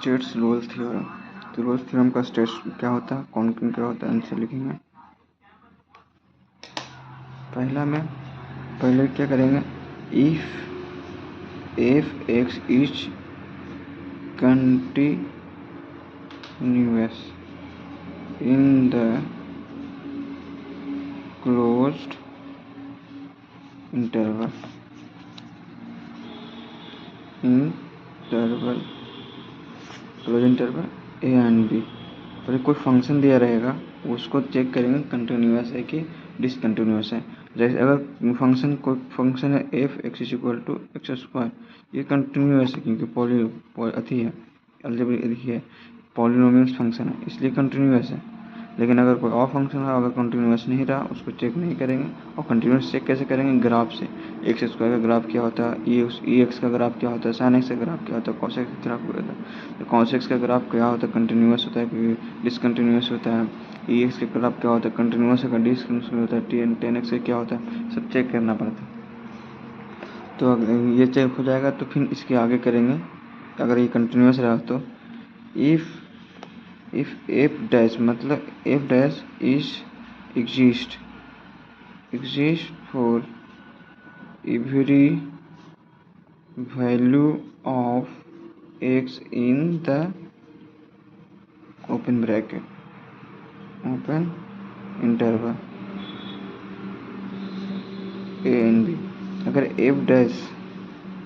States Rolle's theorem. तो Rolle's theorem का states क्या होता है, कौन कौन क्या होता है, आंसर लिखेंगे। पहले क्या करेंगे, if x is continuous in the closed interval close interval a and b, पर कोई फंक्शन दिया रहेगा उसको चेक करेंगे कंटिन्यूअस है कि डिसकंटिन्यूअस है। जैसे अगर कोई फंक्शन है f x is equal to x square, ये कंटिन्यूअस है क्योंकि अथी है अलजेब्रिक है, पॉलिनोमियल फंक्शन है इसलिए कंटिन्यूअस है। लेकिन अगर कोई और फंक्शन है अगर कंटिन्यूअस नहीं रहा उसको चेक नहीं करेंगे। और कंटिन्यूअस चेक कैसे करेंगे, ग्राफ से। एक्स स्क्वायर का ग्राफ क्या होता है, ई एक्स का ग्राफ क्या होता है, साइन एक्स का ग्राफ क्या होता है, कॉस एक्स का ग्राफ क्या होता है। तो कॉस एक्स का ग्राफ क्या होता है, कंटिन्यूअस होता है कि डिसकंटिन्यूअस होता है। ई एक्स का ग्राफ क्या होता है, कंटिन्यूअस होगा डिसकंटिन्यूअस होता है। टेन एक्स का क्या होता है, सब चेक करना पड़ता है। तो अगर ये चेक हो जाएगा तो फिर इसके आगे करेंगे। अगर ये कंटिन्यूअस रहा तो इफ एफ डैश मतलब f dash is exist for every value of x in the open bracket open interval a and b. अगर एफ डैश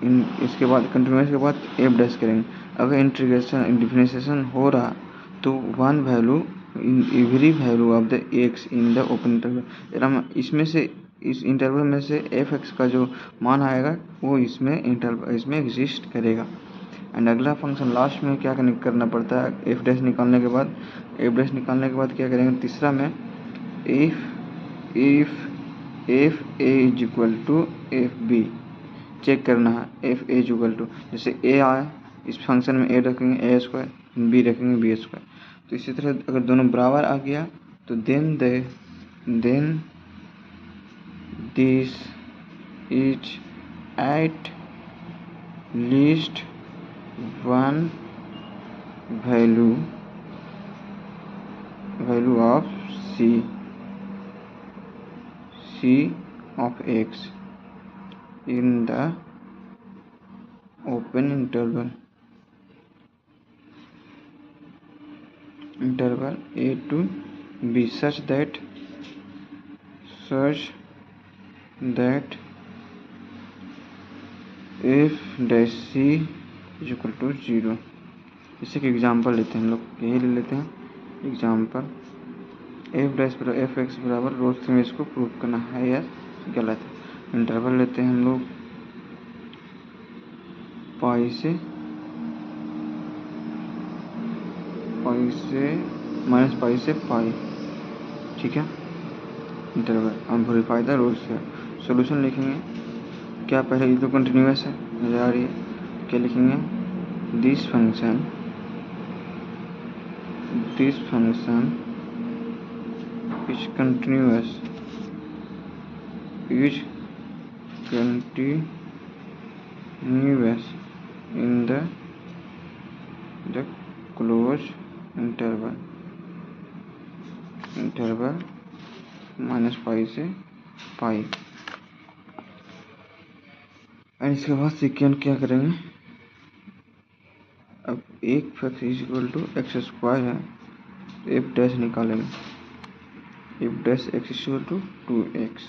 इन इसके बाद कंटिन्यूअस के बाद एफ डैश करेंगे। अगर इंटीग्रेशन डिफरेंशिएशन हो रहा तो one value in every value of the x in the open interval, इसमें से इस इंटरवल में से एफ एक्स का जो मान आएगा वो इसमें एग्जिस्ट करेगा। एंड अगला फंक्शन लास्ट में क्या करना पड़ता है, एफ डैश निकालने के बाद क्या करेंगे, तीसरा में if f a is equal to f b check करना है। F a is equal to, जैसे ए आए इस फंक्शन में ए रखेंगे ए स्क्वायर, बी रखेंगे बी स्क्वायर। तो इसी तरह अगर दोनों बराबर आ गया तो then this is at least one value of c of x in the open interval a to b such that f dash c is equal to 0। इसे एक एग्जाम्पल लेते हैं हम लोग, यही ले लेते हैं एग्जाम्पल। एफ डैश बराबर एफ एक्स बराबर रोज में इसको प्रूव करना है या गलत है। इंटरवल लेते हैं हम लोग पाई से माइनस पाई से पाई, ठीक है। इंटरवल हम वेरीफाई द रूल्स है। सॉल्यूशन लिखेंगे क्या, पहले ये तो कंटिन्यूअस है नजर आ रही है, क्या लिखेंगे, this function is continuous in the closed interval minus pi से पाई। एंड इसके बाद सेकेंड क्या करेंगे, अब एक x is equal to x square है तो एफ डैश निकालेंगे, f dash x is equal to 2x।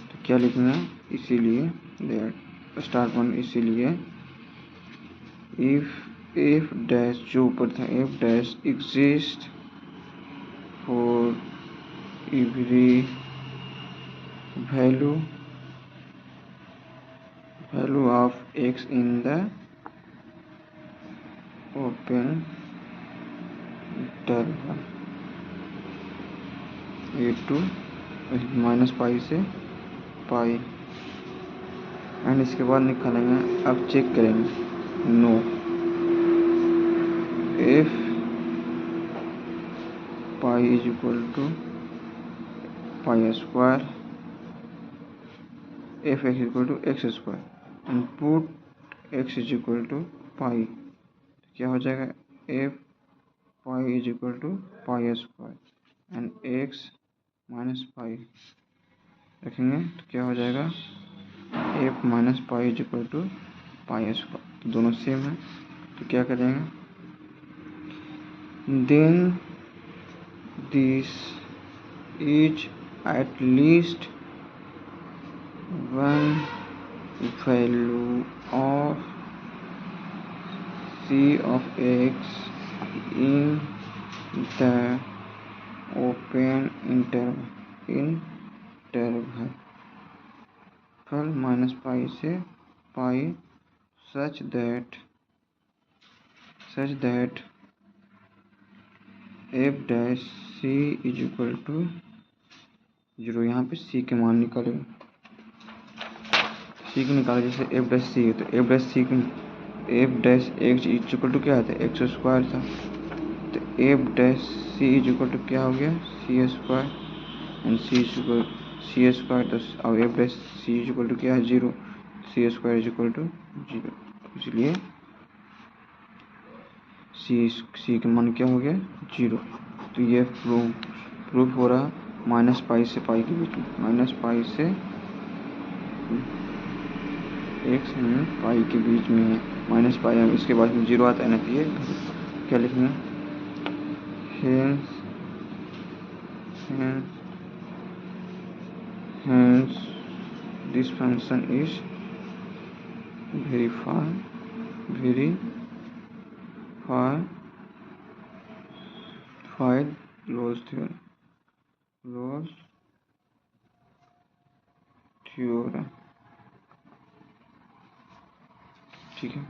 तो क्या लिखना है, इसीलिए स्टार्ट वन, इसीलिए इफ एफ डैश जो ऊपर था f dash exist for every value of x in the open interval a to minus pi से पाई। एंड इसके बाद निकालेंगे, अब चेक करेंगे no f pi is equal to pi square F x equal to x square and put x is equal to pi, क्या हो जाएगा f pi is equal to pi square and x minus pi रखेंगे तो क्या हो जाएगा, f minus pi is equal to pi square. तो दोनों सेम है, तो क्या करेंगे, then this is at least one value of c of x in the open interval minus pi से pi such that f dash c is equal to 0। यहाँ पे c के मान निकालेंगे, c के निकाले जैसे f डैश c है तो f dash x is equal to क्या आता है, एक्स स्क्वायर था, तो f dash c is equal to क्या हो गया, c square and c square, तो अब f dash c is equal to क्या है, 0, c square is equal to 0, इसलिए सी का मान क्या हो गया, 0। तो ये प्रूफ हो रहा माइनस पाई से पाई के बीच में, माइनस पाई से एक्स पाई के बीच में है, माइनस पाई है, इसके बाद में 0 आता है ना, तो ये क्या लिखेंगे, hence this function is verified Rolle's theorem, ठीक है।